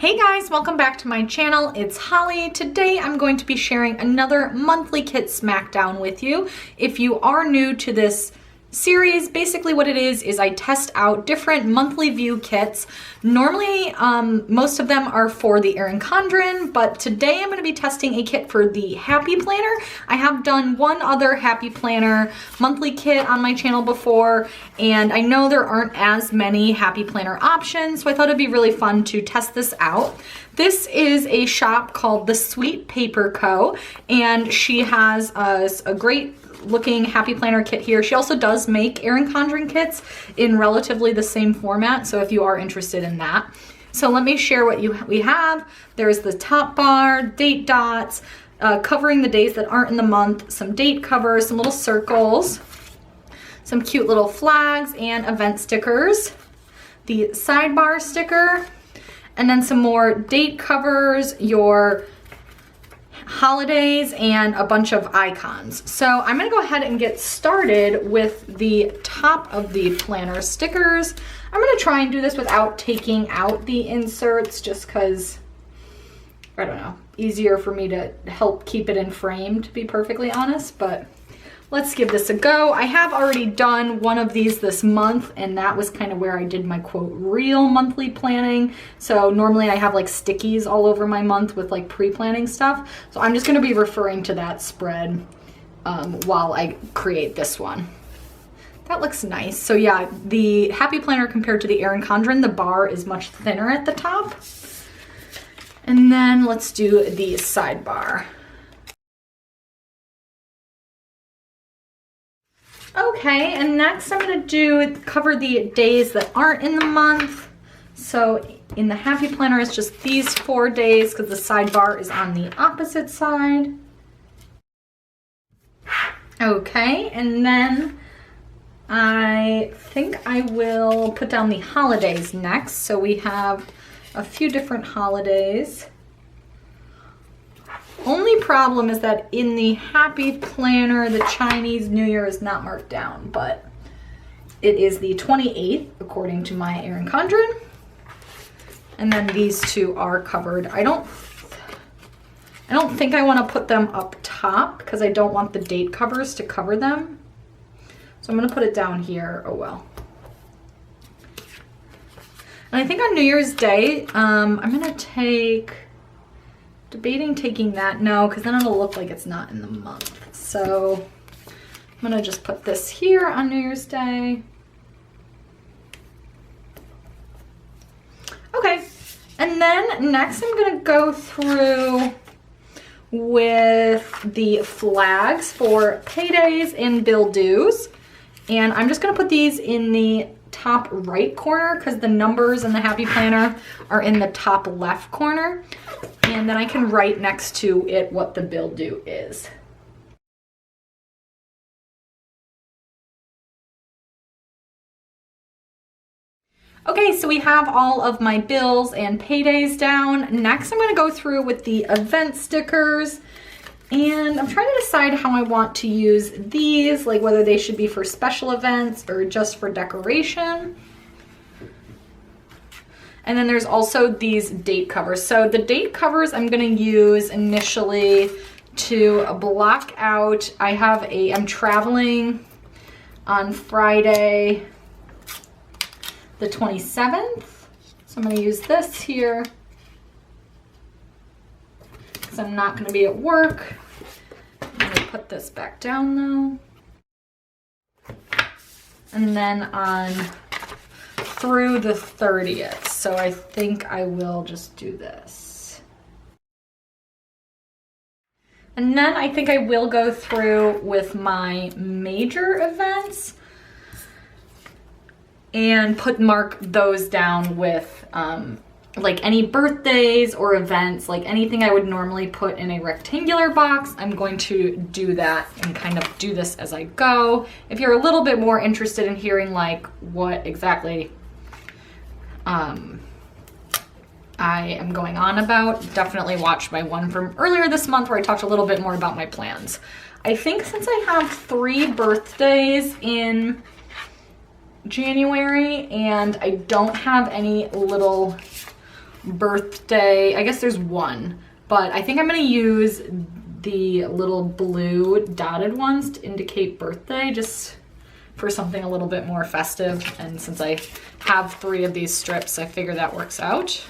Hey guys, welcome back to my channel. It's Holly. Today I'm going to be sharing another monthly kit smackdown with you. If you are new to this series, basically what it is I test out different monthly view kits. Normally, most of them are for the Erin Condren, but today I'm going to be testing a kit for the Happy Planner. I have done one other Happy Planner monthly kit on my channel before, and I know there aren't as many Happy Planner options, so I thought it'd be really fun to test this out. This is a shop called The Sweet Paper Co., and she has a great looking Happy Planner kit here. She also does make Erin Condren kits in relatively the same format, so if you are interested in that. So let me share what we have. There's the top bar, date dots, covering the days that aren't in the month, some date covers, some little circles, some cute little flags and event stickers, the sidebar sticker, and then some more date covers, your holidays, and a bunch of icons. So I'm gonna go ahead and get started with the top of the planner stickers. I'm gonna try and do this without taking out the inserts, just because, I don't know, easier for me to help keep it in frame, to be perfectly honest, but let's give this a go. I have already done one of these this month, and that was kind of where I did my quote real monthly planning. So normally I have like stickies all over my month with like pre-planning stuff. So I'm just gonna be referring to that spread while I create this one. That looks nice. So yeah, the Happy Planner compared to the Erin Condren, the bar is much thinner at the top. And then let's do the sidebar. Okay, and next I'm gonna cover the days that aren't in the month. So in the Happy Planner, it's just these 4 days because the sidebar is on the opposite side. Okay, and then I think I will put down the holidays next. So we have a few different holidays. Only problem is that in the Happy Planner, the Chinese New Year is not marked down, but it is the 28th, according to my Erin Condren. And then these two are covered. I don't think I want to put them up top because I don't want the date covers to cover them. So I'm going to put it down here. Oh well. And I think on New Year's Day, I'm going to debating taking that, no, because then it'll look like it's not in the month. So I'm gonna just put this here on New Year's Day. Okay, and then next I'm gonna go through with the flags for paydays and bill dues. And I'm just gonna put these in the top right corner because the numbers in the Happy Planner are in the top left corner. And then I can write next to it what the bill due is. Okay, so we have all of my bills and paydays down. Next, I'm going to go through with the event stickers. And I'm trying to decide how I want to use these, like whether they should be for special events or just for decoration. And then there's also these date covers. So the date covers I'm gonna use initially to block out. I'm traveling on Friday the 27th. So I'm gonna use this here because I'm not gonna be at work. I'm gonna put this back down though. And then on through the 30th. So I think I will just do this. And then I think I will go through with my major events and mark those down with like any birthdays or events, like anything I would normally put in a rectangular box. I'm going to do that and kind of do this as I go. If you're a little bit more interested in hearing like what exactly I am going on about, definitely watch my one from earlier this month where I talked a little bit more about my plans. I think since I have 3 birthdays in January and I don't have any little birthday. I guess there's one, but I think I'm gonna use the little blue dotted ones to indicate birthday, just for something a little bit more festive. And since I have 3 of these strips, I figure that works out.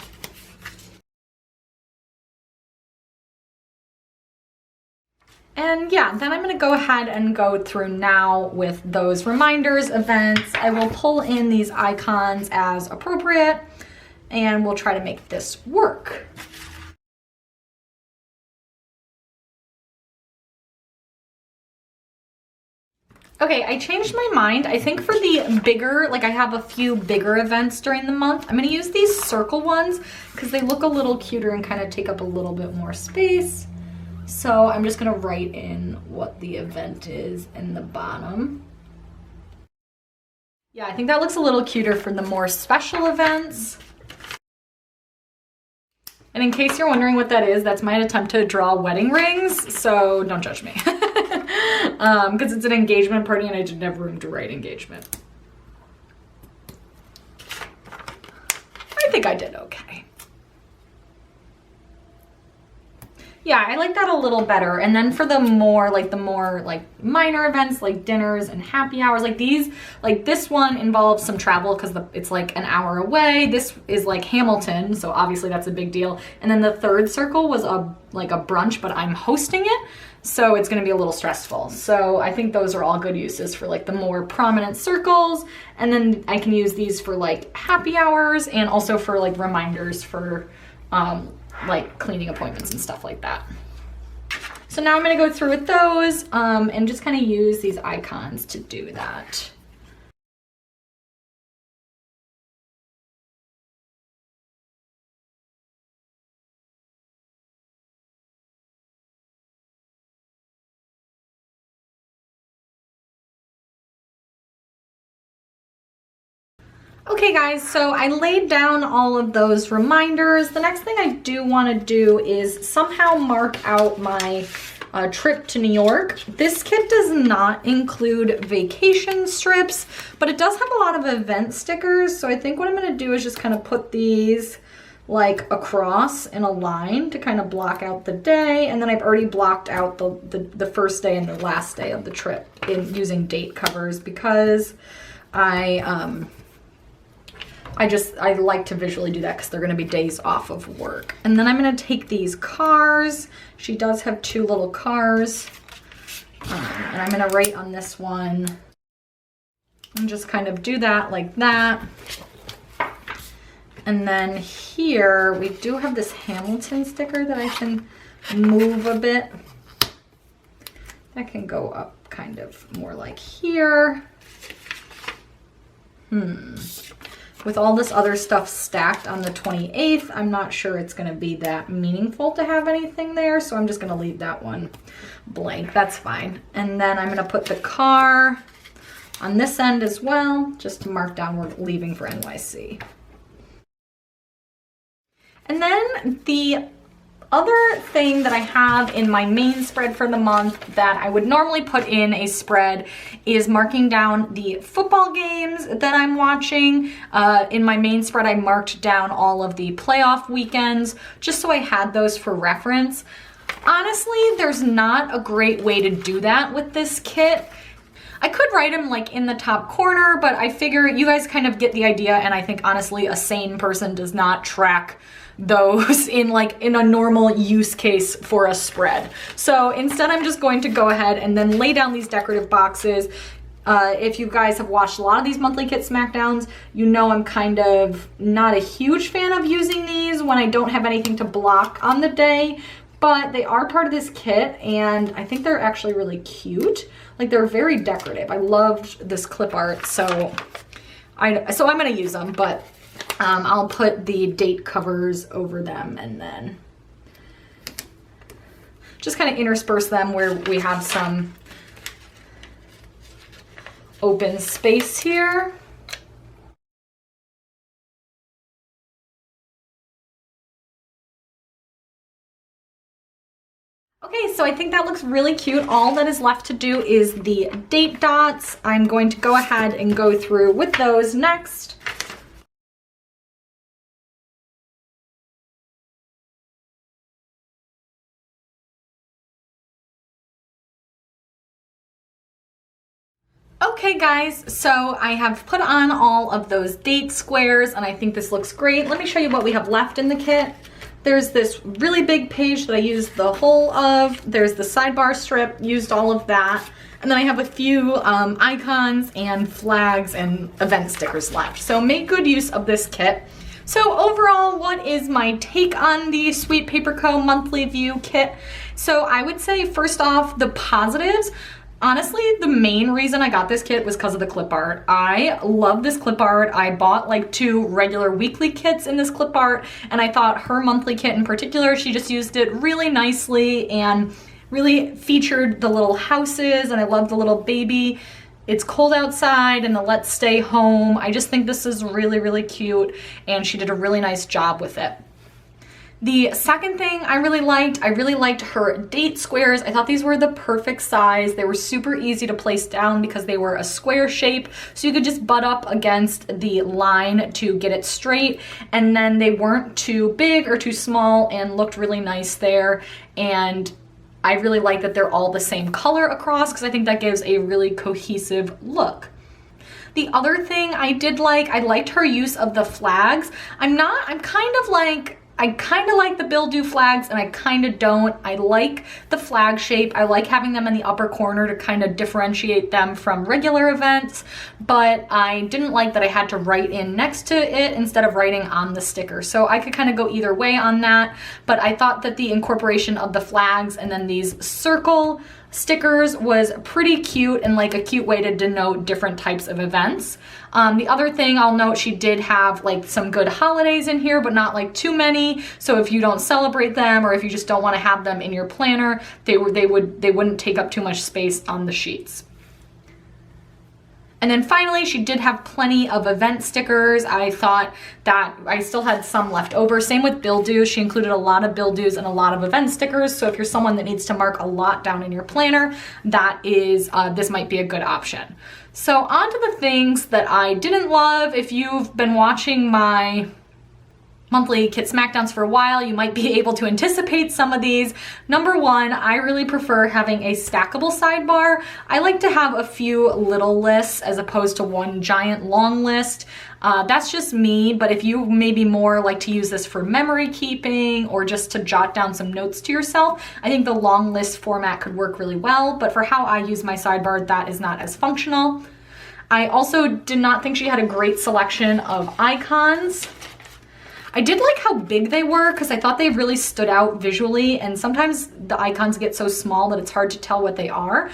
And yeah, then I'm gonna go ahead and go through now with those reminders, events. I will pull in these icons as appropriate, and we'll try to make this work. Okay, I changed my mind. I think for the bigger, like I have a few bigger events during the month, I'm gonna use these circle ones because they look a little cuter and kind of take up a little bit more space. So I'm just gonna write in what the event is in the bottom. Yeah, I think that looks a little cuter for the more special events. And in case you're wondering what that is, that's my attempt to draw wedding rings, so don't judge me. Because it's an engagement party and I didn't have room to write engagement. I think I did okay. Yeah, I like that a little better. And then for the more minor events like dinners and happy hours, like these, like this one involves some travel because it's like an hour away. This is like Hamilton, so obviously that's a big deal. And then the third circle was like a brunch, but I'm hosting it, so it's gonna be a little stressful. So I think those are all good uses for like the more prominent circles. And then I can use these for like happy hours and also for like reminders for like cleaning appointments and stuff like that. So now I'm gonna go through with those and just kind of use these icons to do that. Okay guys, so I laid down all of those reminders. The next thing I do want to do is somehow mark out my trip to New York. This kit does not include vacation strips, but it does have a lot of event stickers. So I think what I'm going to do is just kind of put these like across in a line to kind of block out the day. And then I've already blocked out the first day and the last day of the trip in using date covers because I like to visually do that because they're going to be days off of work. And then I'm going to take these cars. She does have 2 little cars. And I'm going to write on this one and just kind of do that like that. And then here we do have this Hamilton sticker that I can move a bit. That can go up kind of more like here. With all this other stuff stacked on the 28th, I'm not sure it's going to be that meaningful to have anything there, so I'm just going to leave that one blank. That's fine. And then I'm going to put the car on this end as well, just to mark down we're leaving for NYC. And then the other thing that I have in my main spread for the month that I would normally put in a spread is marking down the football games that I'm watching. In my main spread, I marked down all of the playoff weekends just so I had those for reference. Honestly, there's not a great way to do that with this kit. I could write them like in the top corner, but I figure you guys kind of get the idea, and I think honestly a sane person does not track those in a normal use case for a spread. So instead I'm just going to go ahead and then lay down these decorative boxes. If you guys have watched a lot of these monthly kit smackdowns, you know I'm kind of not a huge fan of using these when I don't have anything to block on the day, but they are part of this kit and I think they're actually really cute. Like they're very decorative. I loved this clip art, so I'm gonna use them, but I'll put the date covers over them and then just kind of intersperse them where we have some open space here. Okay, so I think that looks really cute. All that is left to do is the date dots. I'm going to go ahead and go through with those next. Okay guys, so I have put on all of those date squares and I think this looks great. Let me show you what we have left in the kit. There's this really big page that I used the whole of. There's the sidebar strip, used all of that. And then I have a few icons and flags and event stickers left. So make good use of this kit. So overall, what is my take on the Sweet Paper Co. Monthly View kit? So I would say first off, the positives. Honestly, the main reason I got this kit was because of the clip art. I love this clip art. I bought like 2 regular weekly kits in this clip art, and I thought her monthly kit in particular, she just used it really nicely and really featured the little houses, and I love the little baby. It's cold outside and the let's stay home. I just think this is really, really cute, and she did a really nice job with it. The second thing I really liked her date squares. I thought these were the perfect size. They were super easy to place down because they were a square shape, so you could just butt up against the line to get it straight, and then they weren't too big or too small and looked really nice there. And I really like that they're all the same color across because I think that gives a really cohesive look. The other thing I liked her use of the flags. I kind of like the Build-Do flags and I kind of don't. I like the flag shape. I like having them in the upper corner to kind of differentiate them from regular events, but I didn't like that I had to write in next to it instead of writing on the sticker. So I could kind of go either way on that, but I thought that the incorporation of the flags and then these circle stickers was pretty cute and like a cute way to denote different types of events. The other thing I'll note, she did have like some good holidays in here, but not like too many. So if you don't celebrate them or if you just don't want to have them in your planner, they wouldn't take up too much space on the sheets. And then finally, she did have plenty of event stickers. I thought that I still had some left over. Same with Build-Do. She included a lot of Build-Dos and a lot of event stickers. So if you're someone that needs to mark a lot down in your planner, this might be a good option. So on to the things that I didn't love. If you've been watching my monthly kit smackdowns for a while, you might be able to anticipate some of these. Number one, I really prefer having a stackable sidebar. I like to have a few little lists as opposed to one giant long list. That's just me, but if you maybe more like to use this for memory keeping or just to jot down some notes to yourself, I think the long list format could work really well, but for how I use my sidebar, that is not as functional. I also did not think she had a great selection of icons. I did like how big they were because I thought they really stood out visually, and sometimes the icons get so small that it's hard to tell what they are.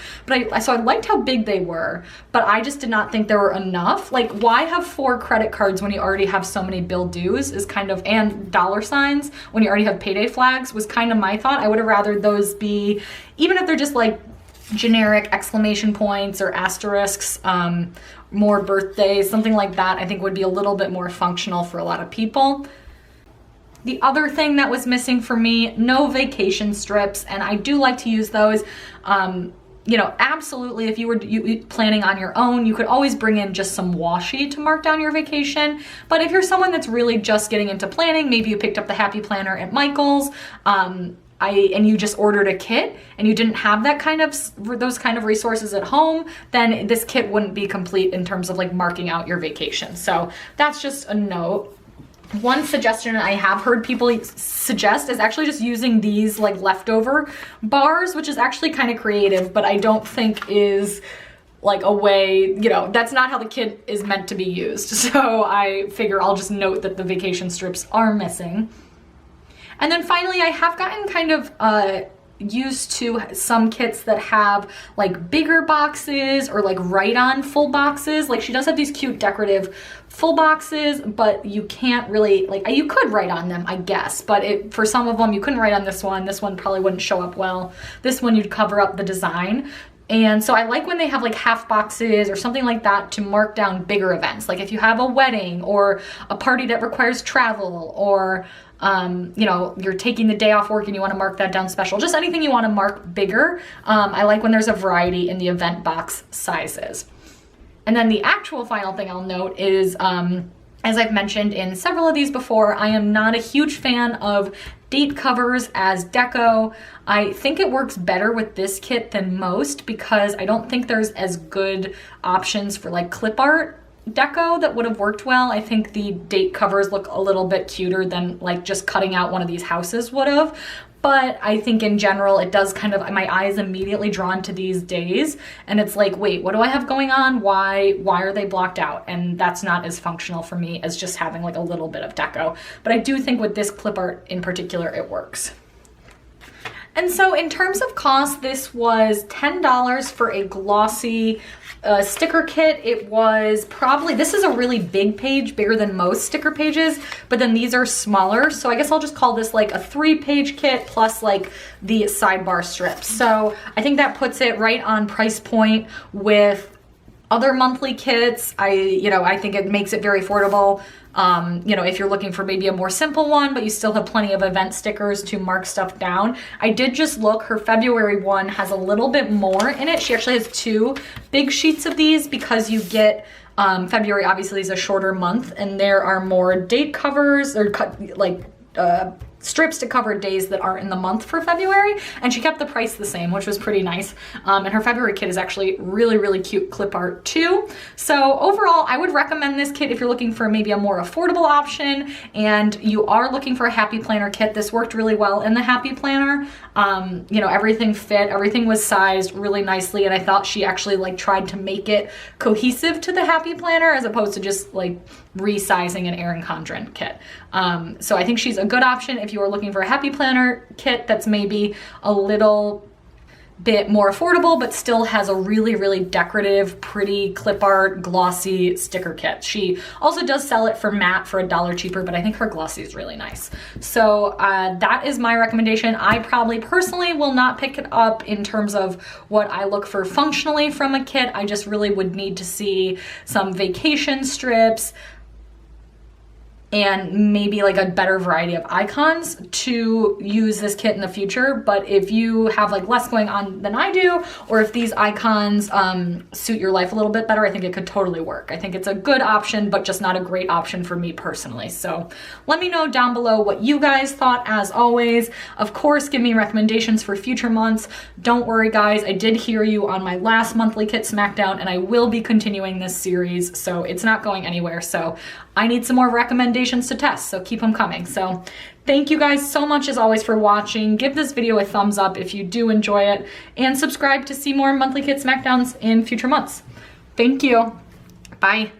So I liked how big they were, but I just did not think there were enough. Like, why have 4 credit cards when you already have so many Build-Dos and dollar signs when you already have payday flags was kind of my thought. I would have rather those be, even if they're just like generic exclamation points or asterisks, more birthdays, something like that, I think would be a little bit more functional for a lot of people. The other thing that was missing for me, no vacation strips, and I do like to use those. Absolutely, if you were planning on your own, you could always bring in just some washi to mark down your vacation. But if you're someone that's really just getting into planning, maybe you picked up the Happy Planner at Michael's, and you just ordered a kit and you didn't have those kind of resources at home, then this kit wouldn't be complete in terms of like marking out your vacation. So that's just a note. One suggestion I have heard people suggest is actually just using these like leftover bars, which is actually kind of creative, but I don't think is like a way, that's not how the kit is meant to be used. So I figure I'll just note that the vacation strips are missing. And then finally, I have gotten kind of used to some kits that have like bigger boxes or like write-on full boxes. Like she does have these cute decorative full boxes, but you can't really, like, you could write on them, I guess, but for some of them you couldn't write on this one. This one probably wouldn't show up well. This one you'd cover up the design. And so I like when they have like half boxes or something like that to mark down bigger events. Like if you have a wedding or a party that requires travel, or you're taking the day off work and you want to mark that down special, just anything you want to mark bigger. I like when there's a variety in the event box sizes. And then the actual final thing I'll note is, I As I've mentioned in several of these before, I am not a huge fan of date covers as deco. I think it works better with this kit than most because I don't think there's as good options for like clip art deco that would have worked well. I think the date covers look a little bit cuter than like just cutting out one of these houses would have. But I think in general, it does kind of, my eye is immediately drawn to these days. And it's like, wait, what do I have going on? Why are they blocked out? And that's not as functional for me as just having like a little bit of deco. But I do think with this clip art in particular, it works. And so in terms of cost, this was $10 for a glossy sticker kit. It was probably, this is a really big page, bigger than most sticker pages, but then these are smaller. So I guess I'll just call this like a 3-page kit plus like the sidebar strips. So I think that puts it right on price point with other monthly kits. I think it makes it very affordable. If you're looking for maybe a more simple one, but you still have plenty of event stickers to mark stuff down. I did just look, her February one has a little bit more in it. She actually has 2 big sheets of these because you get, February obviously is a shorter month and there are more date covers or strips to cover days that aren't in the month for February, and she kept the price the same, which was pretty nice. And her February kit is actually really, really cute clip art too. So overall, I would recommend this kit if you're looking for maybe a more affordable option and you are looking for a Happy Planner kit. This worked really well in the Happy Planner. Everything fit, everything was sized really nicely, and I thought she actually like tried to make it cohesive to the Happy Planner as opposed to just like resizing an Erin Condren kit. So I think she's a good option if you are looking for a Happy Planner kit that's maybe a little bit more affordable, but still has a really, really decorative, pretty clip art, glossy sticker kit. She also does sell it for matte for $1 cheaper, but I think her glossy is really nice. So that is my recommendation. I probably personally will not pick it up in terms of what I look for functionally from a kit. I just really would need to see some vacation strips, and maybe like a better variety of icons to use this kit in the future. But if you have like less going on than I do, or if these icons suit your life a little bit better, I think it could totally work. I think it's a good option, but just not a great option for me personally. So let me know down below what you guys thought. As always, of course, give me recommendations for future months. Don't worry guys, I did hear you on my last monthly kit Smackdown, and I will be continuing this series, so it's not going anywhere. So I need some more recommendations to test, so keep them coming. So thank you guys so much as always for watching. Give this video a thumbs up if you do enjoy it, and subscribe to see more monthly kit Smackdowns in future months. Thank you. Bye.